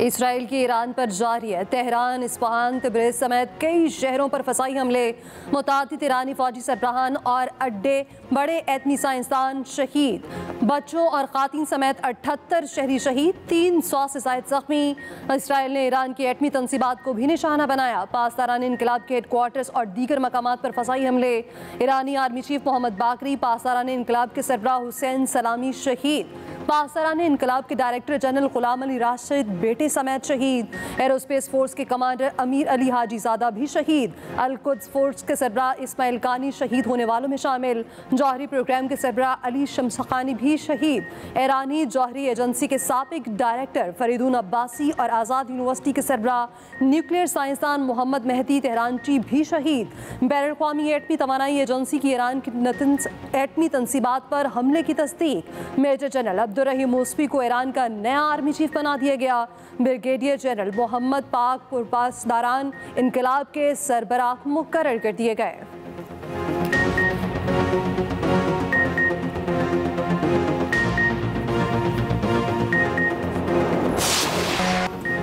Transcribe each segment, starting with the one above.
Israel की Iran पर जारी है। तेहरान, इस्फहान, तिब्रिज समेत कई शहरों पर फसाई हमले, मुतादिद ईरानी फौजी सरबराहान और अड्डे, बड़े एटमी साइंसदान शहीद, बच्चों और खातिन समेत 78 शहरी शहीद, 300 से ज़ायद जख्मी। इसराइल ने ईरान की एटमी तंसीबात को भी निशाना बनाया। पासदारान इनकलाब के हेडक्वार्टर्स और दीगर मकामात पर फसाई हमले। ईरानी आर्मी चीफ मोहम्मद बाकरी, पासदारान इनकलाब के सरबराह हुसैन सलामी शहीद, पासदारान इनकलाब के डायरेक्टर जनरल गुलाम अली राशिद बेटे समेत शहीद। एरोस्पेस फोर्स के कमांडर अमीर अली हाजीजादा भी शहीद। अल-कुद्स फोर्स के सरबराह इस्माइल कानी शहीद होने वालों में शामिल। जौहरी प्रोग्राम के सरबराह अली शमसखानी भी शहीद। ईरानी जौहरी एजेंसी के साबिक डायरेक्टर फरीदून अब्बासी और आज़ाद यूनिवर्सिटी के सरबराह न्यूक्लियर साइंसदान मोहम्मद मेहदी तेहरानची भी शहीद। बैनुल-अक़वामी एटमी तवानाई एजेंसी की ईरान की एटमी तंसीबात पर हमले की तस्दीक। मेजर जनरल अब्दुर्रहीम मूसवी को ईरान का नया आर्मी चीफ बना दिया गया। ब्रिगेडियर जनरल मोहम्मद पाक पासदारान इनकलाब के सरबराह मुकर्रर कर दिए गए।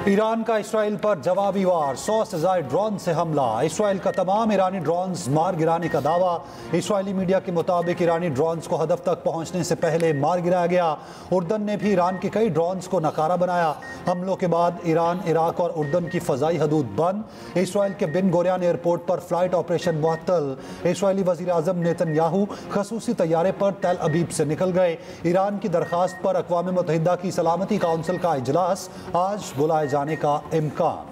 ईरान का इसराइल पर जवाबी वार, 100 से ज़ायद ड्रोन से हमला। इसराइल का तमाम ईरानी ड्रोन्स मार गिराने का दावा। इसराइली मीडिया के मुताबिक ईरानी ड्रोन्स को हदफ तक पहुंचने से पहले मार गिराया गया। उर्दन ने भी ईरान के कई ड्रोन्स को नकारा बनाया। हमलों के बाद ईरान, इराक और उर्दन की फ़ज़ाई हदूद बंद। इसराइल के बिन गोरियान एयरपोर्ट पर फ़्लाइट ऑपरेशन मुअत्तल। इसराइली वज़ीर आज़म नेतन्याहू खसूसी तैयारे पर तेल अबीब से निकल गए। ईरान की दरख्वास्त पर अक़वाम मुत्तहिदा की सलामती काउंसिल का इजलास आज बुलाए जाने का इम्कान।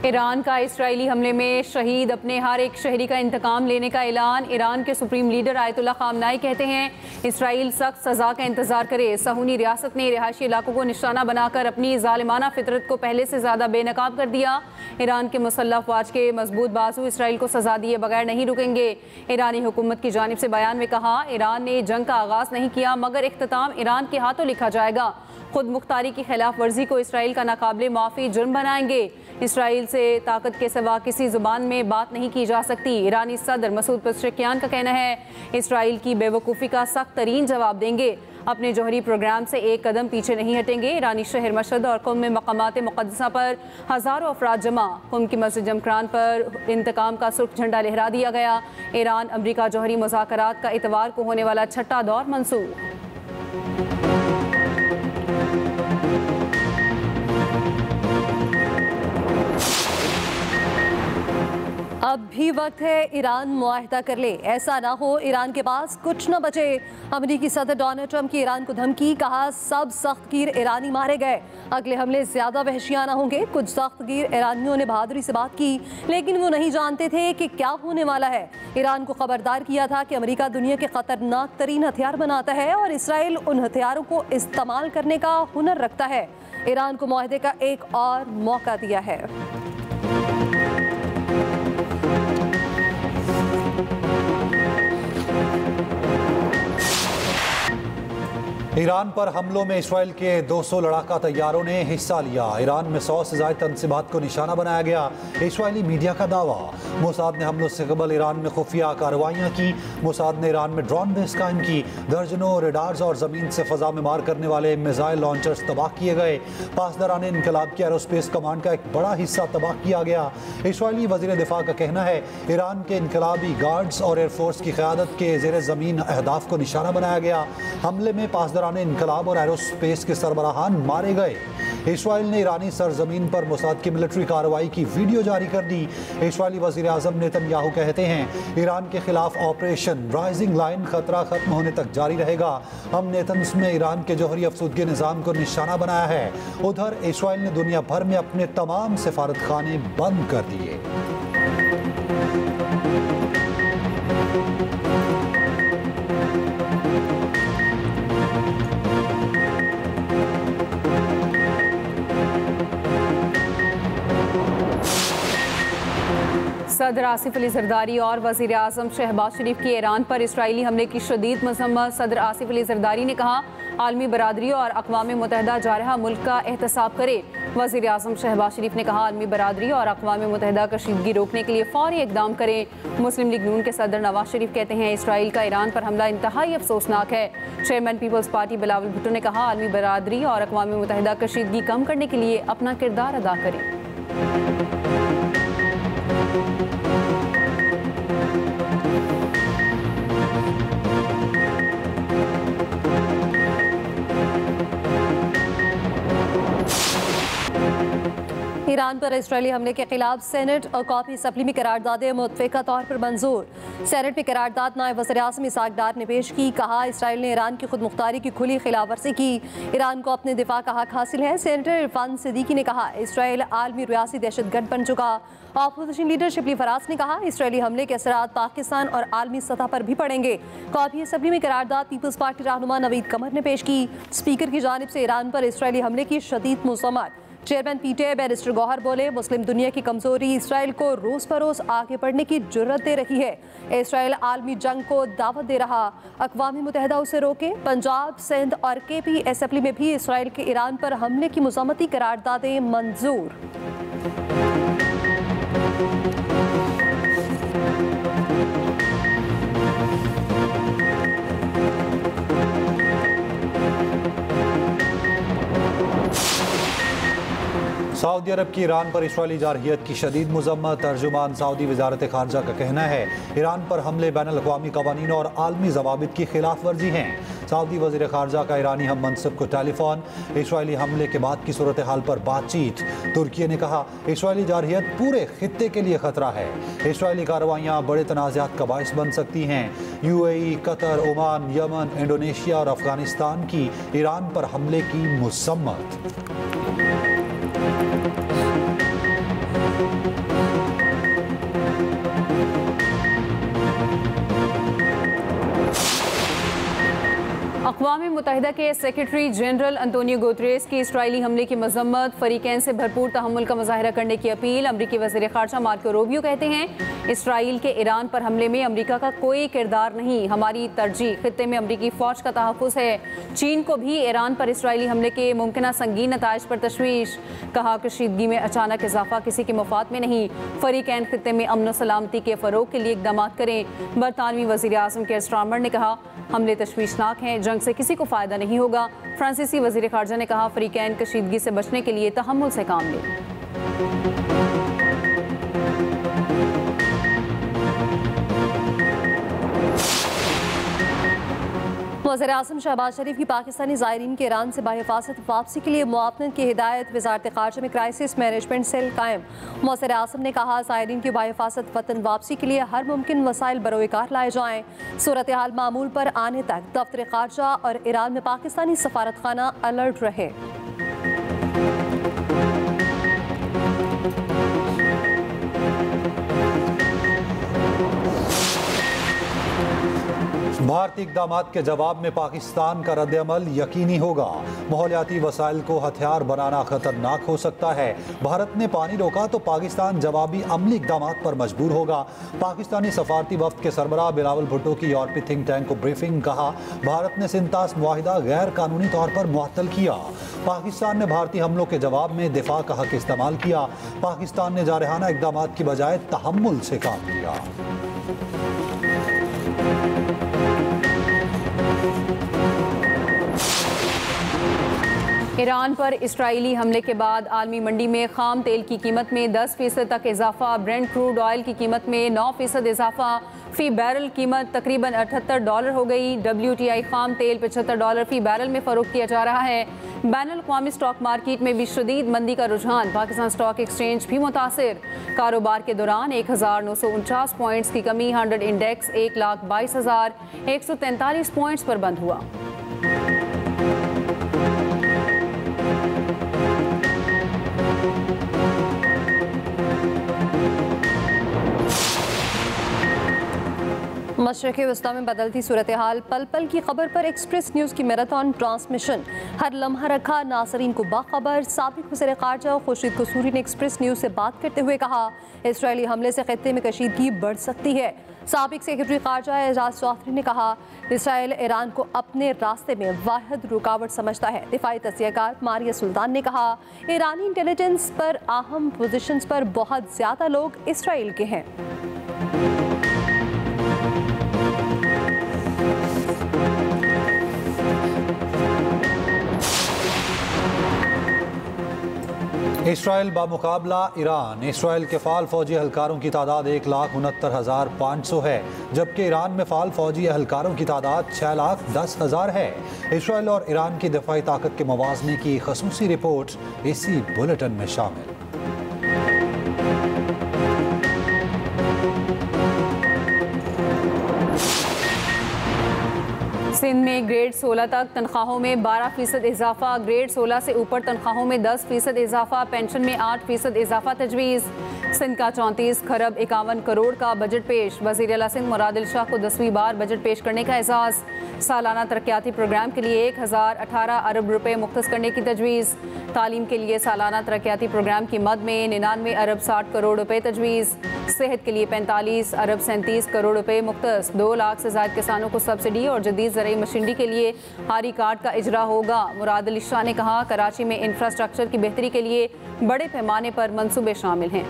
ईरान का इसराइली हमले में शहीद अपने हर एक शहरी का इंतकाम लेने का ऐलान। ईरान के सुप्रीम लीडर आयतुल्लाह ख़ामनाई कहते हैं इसराइल सख्त सज़ा का इंतज़ार करे। सहूनी रियासत ने रिहायशी इलाकों को निशाना बनाकर अपनी ज़ालिमाना फितरत को पहले से ज़्यादा बेनकाब कर दिया। ईरान के मुसल्लह अफ़वाज के मजबूत बाजू इसराइल को सज़ा दिए बगैर नहीं रुकेंगे। ईरानी हुकूमत की जानिब से बयान में कहा, ईरान ने जंग का आगाज़ नहीं किया मगर इख्तिताम ईरान के हाथों लिखा जाएगा। खुद मुख्तारी की खिलाफ वर्जी को इसराइल का नाकाबिले माफ़ी जुर्म बनाएंगे। इसराइल से ताकत के सिवा किसी ज़ुबान में बात नहीं की जा सकती। ईरानी सदर मसूद पेज़ेश्कियान का कहना है इसराइल की बेवकूफ़ी का सख्त तरीन जवाब देंगे। अपने जौहरी प्रोग्राम से एक कदम पीछे नहीं हटेंगे। ईरानी शहर मशहद और कुम में मकामात मुक़द्दसा पर हज़ारों अफराद जमा। कुम की मस्जिद जमक्रान पर इंतकाम का सुर्ख झंडा लहरा दिया गया। ईरान अमरीका जौहरी मुज़ाकरात का इतवार को होने वाला छठा दौर मंसूख। अब भी वक्त है ईरान मुआहदा कर ले, ऐसा ना हो ईरान के पास कुछ न बचे। अमरीकी सदर डोनाल्ड ट्रंप की ईरान को धमकी, कहा सब सख्तगीर ईरानी मारे गए, अगले हमले ज्यादा वहशियाना होंगे। कुछ सख्तगीर ईरानियों ने बहादुरी से बात की लेकिन वो नहीं जानते थे कि क्या होने वाला है। ईरान को खबरदार किया था कि अमरीका दुनिया के खतरनाक तरीन हथियार बनाता है और इसराइल उन हथियारों को इस्तेमाल करने का हुनर रखता है। ईरान को मुआहदे का एक और मौका दिया है। ईरान पर हमलों में इसराइल के 200 लड़ाका तैयारों ने हिस्सा लिया। ईरान में 100 से ज़ायद तंसीबात को निशाना बनाया गया। इसराइली मीडिया का दावा, मोसाद ने हमलों से कबल ईरान में खुफिया कार्रवाइयाँ की। मोसाद ने ईरान में ड्रोन बेस कायम की। दर्जनों रेडार्स और ज़मीन से फ़ज़ा में मार करने वाले मिसाइल लॉन्चर्स तबाह किए गए। पासदारान इनकलाब के एरोस्पेस कमांड का एक बड़ा हिस्सा तबाह किया गया। इसराइली वज़ीर दिफा का कहना है ईरान के इनकलाबी गार्ड्स और एयरफोर्स की क़यादत के ज़ेर ज़मीन अहदाफ को निशाना बनाया गया। हमले में पासदारान इनकलाब और एरोस्पेस के सरबराहान मारे गए। इसराइल ने ईरानी सरजमीन पर मोसाद की मिलिट्री कार्रवाई की वीडियो जारी कर दी। इसराइली वज़ीर आज़म नेतन्याहू कहते हैं ईरान के खिलाफ ऑपरेशन राइजिंग लाइन खतरा खत्म होने तक जारी रहेगा। हमने तंस में ईरान के जौहरी अफसूदगी निज़ाम को निशाना बनाया है। उधर इसराइल ने दुनिया भर में अपने तमाम सफारत खाने बंद कर दिए। सदर आसिफ अली जरदारी और वज़ीर आज़म शहबाज शरीफ की ईरान पर इसराइली हमले की शदीद मज़म्मत। सदर आसिफ अली जरदारी ने कहा, आलमी बरादरी और अक़वाम मुत्तहिदा जारहा मुल्क का एहतसाब करे। वज़ीर आज़म शहबाज शरीफ ने कहा, आलमी बरादरी और अक़वाम मुत्तहिदा कशीदगी रोकने के लिए फ़ौरी इक़दाम करें। मुस्लिम लीग नून के सदर नवाज शरीफ कहते हैं, इसराइल का ईरान पर हमला इंतहाई अफसोसनाक है। चेयरमैन पीपल्स पार्टी बिलावल भुट्टो ने कहा, आलमी बरादरी और अक़वाम मुत्तहिदा कशीदगी कम करने के लिए अपना किरदार अदा करें। ईरान पर इसराइली हमले के खिलाफ सेनेट और कॉपी असम्बली में करारदादें मुतफ़िक़ा तौर पर मंजूर। सेनेट में करारदाद नायब वज़ीर आज़म इसाक डार ने पेश की। कहा, इसराइल ने ईरान की खुद मुख्तारी की खुली खिलाफवर्जी की। ईरान को अपने दिफा का हक हासिल है। सेनेटर इरफान सिद्दीकी ने कहा, इसराइल आलमी रियासी दहशतगर्द बन चुका। अपोजिशन लीडर शिबली फराज ने कहा, इसराइली हमले के असरात पाकिस्तान और आलमी सतह पर भी पड़ेंगे। कॉपी असम्बली में करारदाद पीपल्स पार्टी रहनुमा नवीद कमर ने पेश की। स्पीकर की जानिब से ईरान पर इसराइली हमले की शदीद मज़म्मत। चेयरमैन पीटीआई बैरिस्टर गौहर बोले, मुस्लिम दुनिया की कमजोरी इसराइल को रोज बरोज आगे बढ़ने की जुर्रत दे रही है। इसराइल आलमी जंग को दावत दे रहा, अक़वाम मुत्तहिदा उसे रोके। पंजाब, सिंध और केपी असम्बली में भी इसराइल के ईरान पर हमले की मज़म्मती करारदादें मंजूर। सऊदी अरब की ईरान पर इसराइली जारहियत की शदीद मज़म्मत। तर्जुमान सऊदी वज़ारत ख़ारजा का कहना है, ईरान पर हमले बैनुल अक़वामी क़वानीन और आलमी ज़वाबित की खिलाफ वर्जी हैं। सऊदी वज़ीर ख़ारजा का ईरानी हम मनसब को टेलीफोन। इसराइली हमले के बाद की सूरत हाल पर बातचीत। तुर्की ने कहा, इसराइली जारहियत पूरे खित्ते के लिए ख़तरा है। इसराइली कार्रवाइयाँ बड़े तनाज़ात का बाइस बन सकती हैं। UAE, Qatar, Oman, Yemen, Indonesia और अफ़गानिस्तान की ईरान पर हमले की मज़म्मत। अक़वाम मुत्तहिदा के सेक्रेटरी जनरल अंतोनियो गुतरेस की इसराइली हमले की मज़म्मत। फ़रीक़ैन से भरपूर तहम्मुल का मुज़ाहिरा करने की अपील। अमरीकी वज़ीर ख़ारजा मार्को रूबियो कहते हैं, इसराइल के ईरान पर हमले में अमरीका का कोई किरदार नहीं। हमारी तरजीह खित्ते में अमरीकी फ़ौज का तहफ़्फ़ुज़ है। चीन को भी ईरान पर इसराइली हमले के मुमकिन संगीन नताइज पर तशवीश। कहा, कशीदगी में अचानक इजाफा किसी के मफाद में नहीं। फ़रीक़ैन खित्ते में अमन सलामती के फ़रोग़ के लिए इक़दाम करें। बरतानवी वज़ीर आज़म केयर स्टारमर ने कहा, हमले तशवीशनाक हैं, जंग से किसी को फ़ायदा नहीं होगा। फ्रांसीसी वज़ीर ख़ारजा ने कहा, फ़रीक़ैन कशीदगी से बचने के लिए तहम्मुल से काम लें। वज़ीर आज़म शहबाज शरीफ की पाकिस्तानी ज़ायरीन के ईरान से बाहिफाजत वापसी के लिए मुआवनत की हिदायत। वज़ारत ख़ारजा में क्राइसिस मैनेजमेंट सेल कायम। वज़ीर आज़म ने कहा, ज़ायरीन की बाहिफाजत वतन वापसी के लिए हर मुमकिन वसाइल बरोकार लाए जाएँ। सूरत हाल मामूल पर आने तक दफ्तर ख़ारजा और ईरान में पाकिस्तानी सफारतखाना अलर्ट रहे। भारतीय इक़दामात के जवाब में पाकिस्तान का रद्द-ए-अमल यकीनी होगा। माहौलियाती वसाइल को हथियार बनाना खतरनाक हो सकता है। भारत ने पानी रोका तो पाकिस्तान जवाबी अमली इक़दामात पर मजबूर होगा। पाकिस्तानी सफारती वफ़द के सरबराह बिलावल भुट्टो की यूरोपीय थिंक टैंक को ब्रीफिंग। कहा, भारत ने सिंतास मुआहिदा गैर कानूनी तौर पर मुअत्तल किया। पाकिस्तान ने भारतीय हमलों के जवाब में दिफा का हक इस्तेमाल किया। पाकिस्तान ने जारहाना इक़दामात की बजाय तहम्मुल से काम लिया। ईरान पर इसराइली हमले के बाद आलमी मंडी में खाम तेल की कीमत में 10% तक इजाफा। ब्रेंट क्रूड ऑयल की कीमत में 9% इजाफा। फ़ी बैरल कीमत तकरीबन $78 हो गई। WTI खाम तेल $75 फ़ी बैरल में फ़रोख्त किया जा रहा है। बैनुल-अक़वामी स्टॉक मार्केट में भी शदीद मंदी का रुझान। पाकिस्तान स्टॉक एक्सचेंज भी मुतासिर। कारोबार के दौरान 1949 पॉइंट्स की कमी। 100 इंडेक्स 1,22,143 पॉइंट्स पर बंद हुआ। मशरक़ वस्ता में बदलती सूरत हाल, पल पल की खबर पर एक्सप्रेस न्यूज़ की मैराथन ट्रांसमिशन, हर लम्हा रखा नाजरीन को बाखबर। साबिक़ वज़ीर ख़ारजा खुर्शीद कसूरी ने एक्सप्रेस न्यूज़ से बात करते हुए कहा, इसराइली हमले से खित्ते में कशीदगी बढ़ सकती है। साबिक़ सेक्रेटरी ख़ारजा एजाज चौधरी ने कहा, इसराइल ईरान को अपने रास्ते में वाहिद रुकावट समझता है। दिफाई तस्सीहकार मारिया सुल्तान ने कहा, ईरानी इंटेलिजेंस पर अहम पोजीशंस पर बहुत ज़्यादा लोग इसराइल के हैं। इसराइल बामुकाबला ईरान। इसराइल के फ़ाल फ़ौजी एहलकारों की तादाद 1,69,500 है, जबकि ईरान में फ़ाल फ़ौजी एहलकारों की तादाद 6,10,000 है। इसराइल और ईरान की दिफाई ताकत के मुवाज़ने की ख़ुसूसी रिपोर्ट इसी बुलेटिन में शामिल। सिंध में ग्रेड 16 तक तनख्वाहों में 12% इजाफा, ग्रेड 16 से ऊपर तनख्वाहों में 10% इजाफा, पेंशन में 8% इजाफा तजवीज़। सिंध का 34 खरब 51 करोड़ का बजट पेश, वज़ीर आला सिंध मुराद शाह को 10वीं बार बजट पेश करने का एजाज़। सालाना तरक्याती प्रोग्राम के लिए 1018 अरब रुपए मुख्तस करने की तजवीज़। तालीम के लिए सालाना तरक्याती प्रोग्राम की मद में 99 अरब 60 करोड़ रुपए तजवीज़। सेहत के लिए 45 अरब 37 करोड़ रुपए मुख्तस। 2 लाख से ज़ायद किसानों को सब्सिडी और जदीद ज़रई मशीनरी के लिए हारी कार्ड का इजरा होगा। मुराद अली शाह ने कहा, कराची में इंफ्रास्ट्रक्चर की बेहतरी के लिए बड़े पैमाने पर मंसूबे शामिल हैं।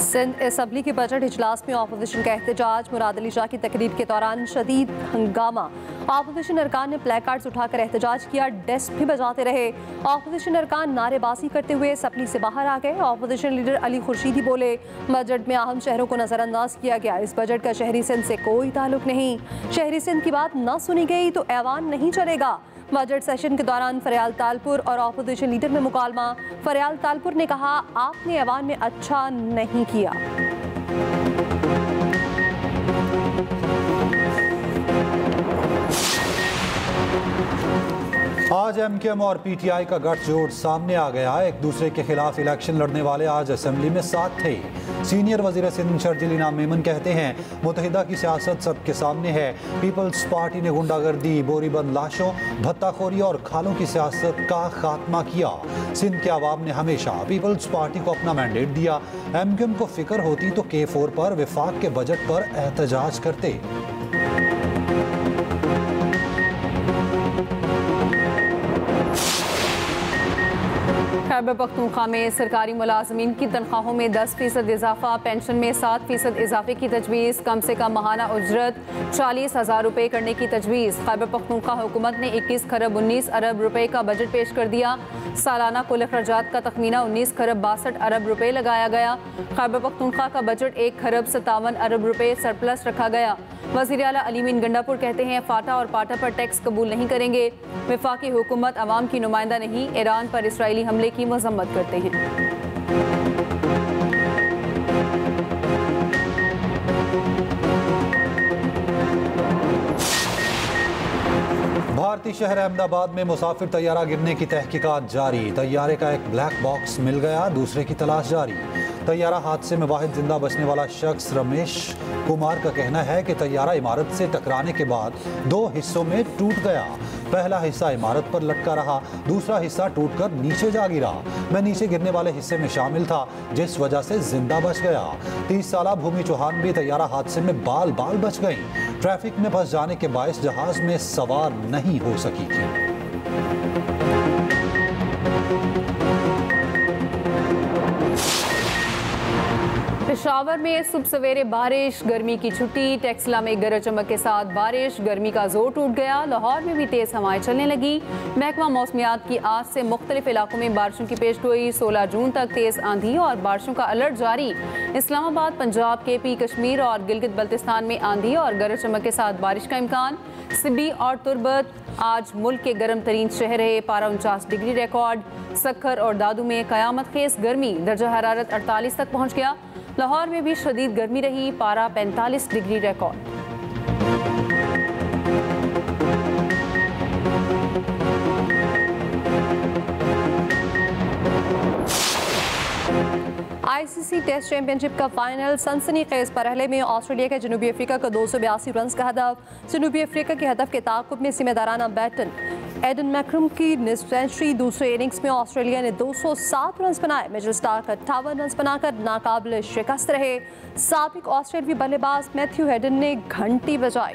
सिंध असम्बली के बजट इजलास में अपोजिशन का एहतजाज, मुराद अली शाह की तकरीर के दौरान शदीद हंगामा। अपोजिशन अरकान ने प्ले कार्ड्स उठाकर एहतजाज किया, डेस्क भी बजाते रहे। अपोजिशन अरकान नारेबाजी करते हुए असम्बली से बाहर आ गए। अपोजिशन लीडर अली खुर्शीदी बोले, बजट में अहम शहरों को नज़रअंदाज किया गया, इस बजट का शहरी सिंध से कोई ताल्लुक नहीं। शहरी सिंध की बात न सुनी गई तो ऐवान नहीं चलेगा। बजट सेशन के दौरान फरियाल तालपुर और अपोजिशन लीडर में मुकालमा। फरियाल तालपुर ने कहा, आपने ऐवान में अच्छा नहीं किया। आज एमकेएम और पीटीआई का गठजोड़ सामने आ गया। एक दूसरे के खिलाफ इलेक्शन लड़ने वाले आज असेंबली में साथ थे। सीनियर वजीर सिंध शर्जील इनाम मेमन कहते हैं, मुत्तहिदा की सियासत सबके सामने है। पीपल्स पार्टी ने गुंडागर्दी, बोरीबंद लाशों, भत्ताखोरी और खालों की सियासत का खात्मा किया। सिंध के अवाम ने हमेशा पीपल्स पार्टी को अपना मैंडेट दिया। एमकेएम को फिक्र होती तो K4 पर विफाक के बजट पर एहतजाज करते। खैबर पख्तूनख्वा में सरकारी मुलाजमीन की तनख्वाहों में 10% इजाफा, पेंशन में 7% इजाफे की तजवीज़। कम से कम माहाना उजरत 40,000 रुपये करने की तजवीज़। खैबर पख्तूनख्वा हुकूमत ने 21 खरब 19 अरब रुपए का बजट पेश कर दिया। सालाना कुल अखराजात का तखमीना 19 खरब 62 अरब रुपए लगाया गया। खैबर पख्तूनख्वा का बजट 1 खरब 57 अरब रुपए सरप्लस रखा गया। वज़ीर आला अली मीन गंडापुर कहते हैं, फाटा और पाटा पर टैक्स कबूल नहीं करेंगे। वफाकी हुकूमत अवाम की नुमाइंदा नहीं, ईरान पर इसराइली हमले की मजम्मत करते हैं। भारतीय शहर अहमदाबाद में मुसाफिर तैयारा गिरने की तहकीकात जारी। तैयारे का एक ब्लैक बॉक्स मिल गया, दूसरे की तलाश जारी। तैयारा हादसे में वाहिद जिंदा बचने वाला शख्स रमेश कुमार का कहना है कि तैयारा इमारत से टकराने के बाद 2 हिस्सों में टूट गया। पहला हिस्सा इमारत पर लटका रहा, दूसरा हिस्सा टूटकर नीचे जा गिरा। मैं नीचे गिरने वाले हिस्से में शामिल था, जिस वजह से जिंदा बच गया। 30 साला भूमि चौहान भी तैयारा हादसे में बाल बाल बच गई। ट्रैफिक में फंस जाने के बायस जहाज में सवार नहीं हो सकी थी। पेशावर में सुबह सवेरे बारिश, गर्मी की छुट्टी। टेक्सला में गरज चमक के साथ बारिश, गर्मी का जोर टूट गया। लाहौर में भी तेज हवाएं चलने लगी। महकमा मौसमियात की आज से मुख्तलिफ इलाकों में बारिशों की पेशगोई। 16 जून तक तेज आंधी और बारिशों का अलर्ट जारी। इस्लामाबाद, पंजाब, KP, कश्मीर और गिलगित बल्तिस्तान में आंधी और गरज चमक के साथ बारिश का इम्कान। सिबी और तुर्बत आज मुल्क के गर्म तरीन शहर रहे, पारा 49 डिग्री रिकॉर्ड। सक्खर और दादू में कयामत खेज गर्मी, दर्जा हरारत 48 तक पहुँच गया। लाहौर में भी शदीद गर्मी रही, पारा 45 degree record. ICC test championship का फाइनल सनसनीखेज पहले में ऑस्ट्रेलिया के जनूबी अफ्रीका का 282 रन का हदफ। जनूबी अफ्रीका के हदफ के ताक़ुब में जिम्मेदाराना बैटन एडन मैक्रम की निस्फ सेंचुरी। दूसरे इनिंग्स में ऑस्ट्रेलिया ने 207 रन बनाए। मिचेल स्टार्क 58 रन बनाकर नाकाबिल शिकस्त रहे। साबिक ऑस्ट्रेलियावी बल्लेबाज मैथ्यू हेडन ने घंटी बजाई।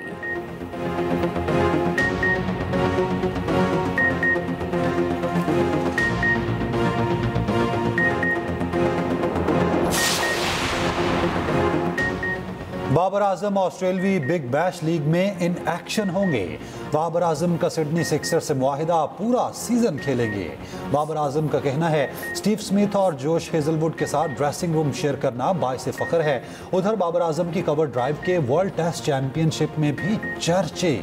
Babar Azam ऑस्ट्रेलवी big bash league में इन एक्शन होंगे। बाबर आजम का सिडनी सिक्सर से मुआहिदा पूरा सीजन खेलेंगे। बाबर आजम का कहना है स्टीव स्मिथ और जोश हेजलवुड के साथ ड्रेसिंग रूम शेयर करना बाइसे फख्र है। उधर बाबर आजम की कवर ड्राइव के वर्ल्ड टेस्ट चैंपियनशिप में भी चर्चे।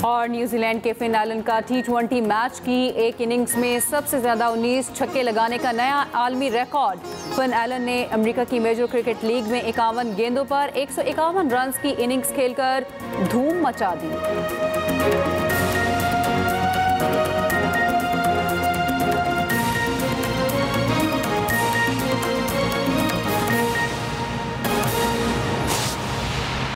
और न्यूजीलैंड के फिन एलन का T20 मैच की एक इनिंग्स में सबसे ज्यादा 19 छक्के लगाने का नया आलमी रिकॉर्ड। फिन एलन ने अमेरिका की मेजर क्रिकेट लीग में 51 गेंदों पर 151 रन की इनिंग्स खेलकर धूम मचा दी।